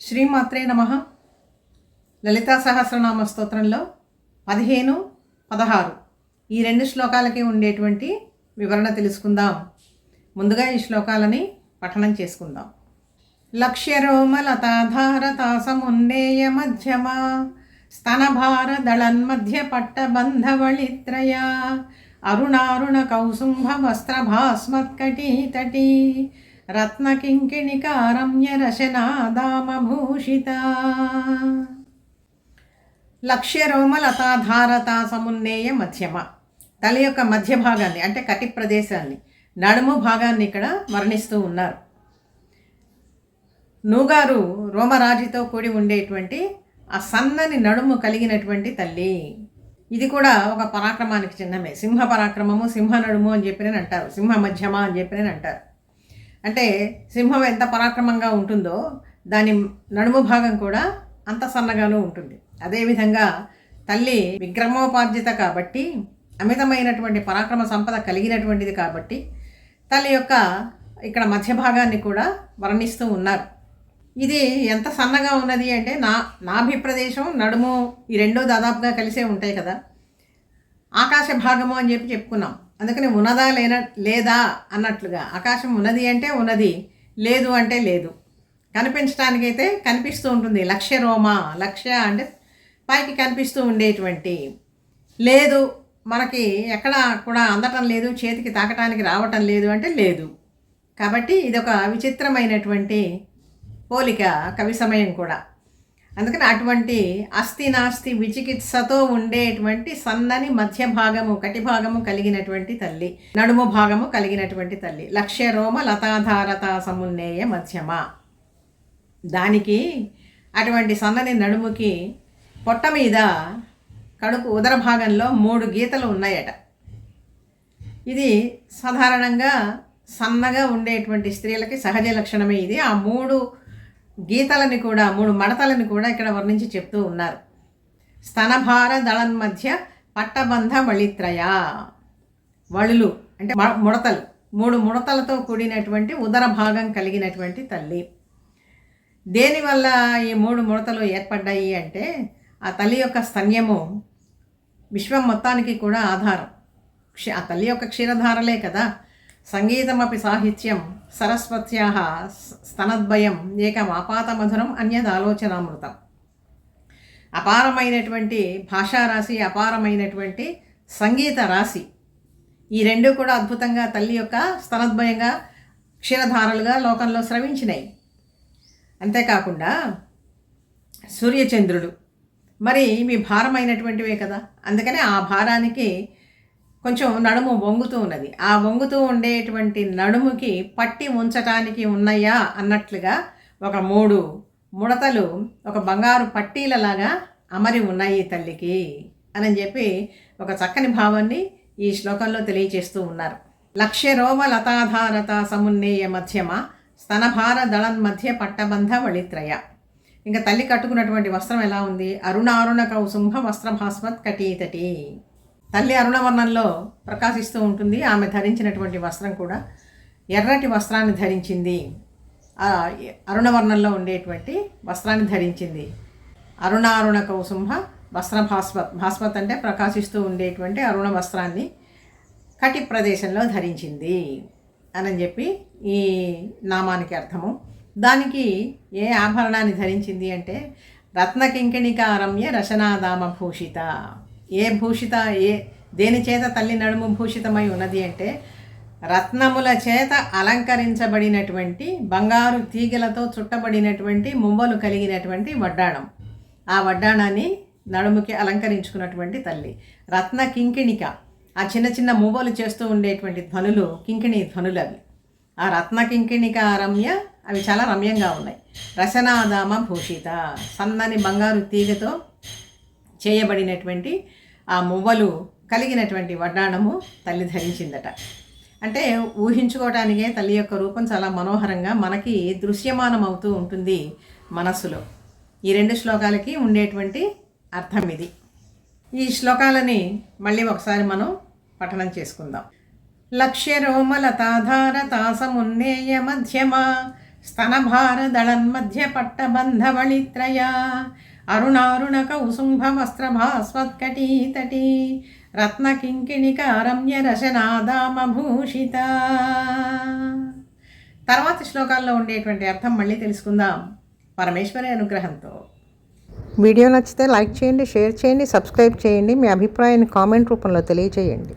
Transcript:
శ్రీమాత్రే నమః. లలితా సహస్రనామ స్తోత్రంలో 15, 16 ఈ రెండు శ్లోకాలకి ఉండేటువంటి వివరణ తెలుసుకుందాం. ముందుగా ఈ శ్లోకాలని పఠనం చేసుకుందాం. లక్ష్యరోమలతాధారతాసమున్నేయ మధ్యమా స్తనభారదళన్మధ్య పట్టబంధవళిత్రయా అరుణారుణ కౌసుంభ వస్త్రభాస్మత్కటీతటీ రత్నకింకిణికారమ్య రశనాదామభూషిత. లక్ష్యరోమలతాధారతా సమున్నేయ మధ్యమ, తల యొక్క మధ్య భాగాన్ని అంటే కటి ప్రదేశాన్ని, నడుము భాగాన్ని ఇక్కడ వర్ణిస్తూ ఉన్నారు. నూగారు రోమరాజితో కూడి ఉండేటువంటి ఆ సన్నని నడుము కలిగినటువంటి తల్లి. ఇది కూడా ఒక పరాక్రమానికి చిహ్నమే. సింహ పరాక్రమము, సింహ నడుము అని చెప్పినని అంటారు, సింహ మధ్యమ అని చెప్పినని అంటారు. అంటే సింహం ఎంత పరాక్రమంగా ఉంటుందో దాని నడుము భాగం కూడా అంత సన్నగాను ఉంటుంది. అదేవిధంగా తల్లి విక్రమోపార్జిత కాబట్టి, అమితమైనటువంటి పరాక్రమ సంపద కలిగినటువంటిది కాబట్టి తల్లి యొక్క ఇక్కడ మధ్య భాగాన్ని కూడా వర్ణిస్తూ ఉన్నారు. ఇది ఎంత సన్నగా ఉన్నది అంటే నాభి ప్రదేశం, నడుము ఈ రెండో దాదాపుగా కలిసే ఉంటాయి కదా. ఆకాశ భాగము అని చెప్పుకున్నాం. అందుకని ఉన్నదా లేదా అన్నట్లుగా, ఆకాశం ఉన్నది అంటే ఉన్నది, లేదు అంటే లేదు. కనిపించడానికైతే కనిపిస్తూ ఉంటుంది. లక్ష్య రోమ, లక్ష్య అంటే పైకి కనిపిస్తూ ఉండేటువంటి, లేదు మనకి ఎక్కడ కూడా అందటం లేదు, చేతికి తాకటానికి రావటం లేదు అంటే లేదు. కాబట్టి ఇదొక విచిత్రమైనటువంటి పోలిక, కవి సమయం కూడా. అందుకని అటువంటి అస్థి నాస్తి విచికిత్సతో ఉండేటువంటి సన్నని మధ్య భాగము, కటి భాగము కలిగినటువంటి తల్లి, నడుము భాగము కలిగినటువంటి తల్లి. లక్ష్య రోమ లతాధారతా సమున్నేయ మధ్యమ. దానికి అటువంటి సన్నని నడుముకి పొట్ట మీద కడుపు ఉదర భాగంలో 3 గీతలు ఉన్నాయట. ఇది సాధారణంగా సన్నగా ఉండేటువంటి స్త్రీలకి సహజ లక్షణమే ఇది. ఆ 3 గీతలని కూడా, 3 మడతలని కూడా ఇక్కడ వర్ణించి చెప్తూ ఉన్నారు. స్తనభార దళన్ మధ్య పట్టబంధ వళిత్రయ. వళులు అంటే ముడతలు, 3 ముడతలతో కూడినటువంటి ఉదర భాగం కలిగినటువంటి తల్లి. దేనివల్ల ఈ 3 ముడతలు ఏర్పడ్డాయి అంటే ఆ తల్లి యొక్క స్తన్యము విశ్వం మొత్తానికి కూడా ఆధారం. ఆ తల్లి యొక్క క్షీరధారలే కదా. సంగీతమపి సాహిత్యం సరస్వత్యాః స్తనద్వయం ఏకమాపాతమధురం అన్యదాలోచనామృతం. అపారమైనటువంటి భాషారాశి, అపారమైనటువంటి సంగీత రాశి, ఈ రెండు కూడా అద్భుతంగా తల్లి యొక్క స్తనద్వయంగా క్షీరధారలుగా లోకంలో స్రవించినాయి. అంతేకాకుండా సూర్యచంద్రుడు మరి ఇవి భారమైనటువంటివే కదా. అందుకని ఆ భారానికి కొంచెం నడుము వంగుతూ ఉన్నది. ఆ వంగుతూ ఉండేటువంటి నడుముకి పట్టి ఉంచటానికి ఉన్నాయా అన్నట్లుగా ఒక 3 ముడతలు ఒక బంగారు పట్టీలలాగా అమరి ఉన్నాయి తల్లికి అని చెప్పి ఒక చక్కని భావాన్ని ఈ శ్లోకంలో తెలియచేస్తూ ఉన్నారు. లక్ష్య రోమ లతాధారత సమున్నేయ మధ్యమ స్తనభార దళన్ మధ్య పట్టబంధ వళిత్రయ. ఇంకా తల్లి కట్టుకున్నటువంటి వస్త్రం ఎలా ఉంది? అరుణారుణ కౌసుంభ వస్త్రభాస్మత్ కటీతటి. తల్లి అరుణవర్ణంలో ప్రకాశిస్తూ ఉంటుంది. ఆమె ధరించినటువంటి వస్త్రం కూడా ఎర్రటి వస్త్రాన్ని ధరించింది. అరుణవర్ణంలో ఉండేటువంటి వస్త్రాన్ని ధరించింది. అరుణారుణ కౌసుంభ వస్త్రభాస్మత్, భాస్మత్ అంటే ప్రకాశిస్తూ ఉండేటువంటి అరుణ వస్త్రాన్ని కటి ప్రదేశంలో ధరించింది అని చెప్పి ఈ నామానికి అర్థము. దానికి ఏ ఆభరణాన్ని ధరించింది అంటే రత్నకింకిణికారమ్య రశనాదామ భూషిత. ఏ భూషిత, దేని చేత తల్లి నడుము భూషితమై ఉన్నది అంటే రత్నముల చేత అలంకరించబడినటువంటి, బంగారు తీగలతో చుట్టబడినటువంటి మువ్వలు కలిగినటువంటి వడ్డాణం. ఆ వడ్డాణాన్ని నడుముకి అలంకరించుకున్నటువంటి తల్లి. రత్న కింకిణిక, ఆ చిన్న చిన్న మువ్వలు చేస్తూ ఉండేటువంటి ధ్వనులు కింకిణి ధ్వనులు అవి. ఆ రత్న కింకిణిక రమ్య, అవి చాలా రమ్యంగా ఉన్నాయి. రసనాదామ భూషిత, సన్నని బంగారు తీగతో చేయబడినటువంటి ఆ మువ్వలు కలిగినటువంటి వడ్డాణము తల్లి ధరించిందట. అంటే ఊహించుకోవటానికే తల్లి యొక్క రూపం చాలా మనోహరంగా మనకి దృశ్యమానం అవుతూ ఉంటుంది మనస్సులో. ఈ 2 శ్లోకాలకి ఉండేటువంటి అర్థం ఇది. ఈ శ్లోకాలని మళ్ళీ ఒకసారి మనం పఠనం చేసుకుందాం. లక్ష్య రోమలతాధారతా సమున్నేయ మధ్యమ స్తనభారదళన్మధ్య పట్టబంధవళిత్రయా అరుణారుణకౌసుంభవస్త్రభాస్వత్కటీతటీ రత్నకింకిణికారమ్యరశనాదామభూషిత. తర్వాతి శ్లోకాల్లో ఉండేటువంటి అర్థం మళ్ళీ తెలుసుకుందాం పరమేశ్వరి అనుగ్రహంతో. వీడియో నచ్చితే లైక్ చేయండి, షేర్ చేయండి, సబ్స్క్రైబ్ చేయండి. మీ అభిప్రాయాన్ని కామెంట్ రూపంలో తెలియజేయండి.